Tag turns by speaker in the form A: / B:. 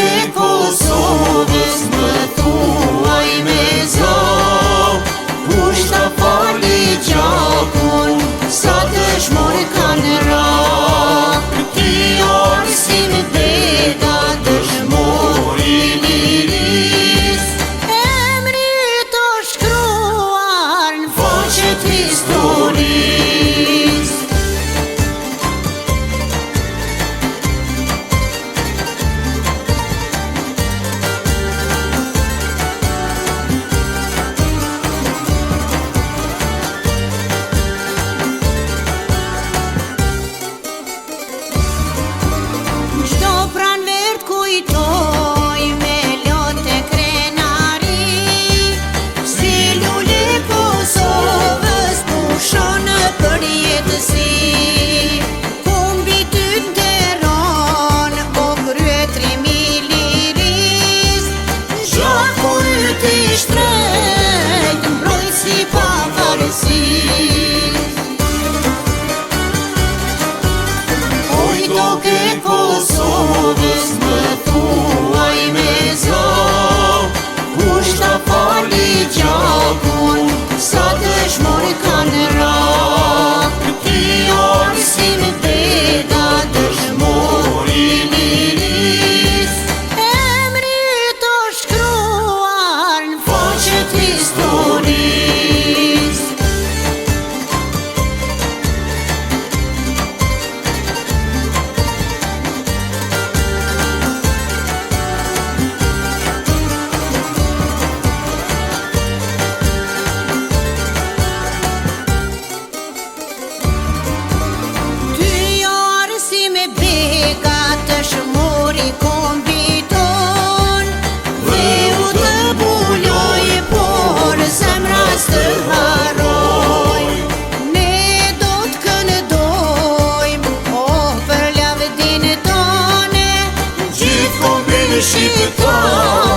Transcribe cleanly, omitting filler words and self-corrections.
A: e Kosovës më thuaj me zë, kush ta fali gjakun, sa dëshmor kanë ra. Ti Arsim Bega, dëshmor i liris, emri të shkruar në faqet historis. Kujtoj me lote krenari, si lule Kosovës pushon për jetësi. Kumbi ty nderon, o kryetri miliris, gjaku yt i shtrejt, mbrojtësi pavarësis. Oj toke Kosovës më thuaj me zë, kush ta fali gjakun, sa dëshmor kanë ra. Ti Arsim Bega, dëshmor i liris, emri të shkruar në faqet historis. Dëshmori kombiton, dhe u të buloj, por zemras të haroj. Ne do të këndojmë, për lavdin tone, gjithë kombin shqiptar.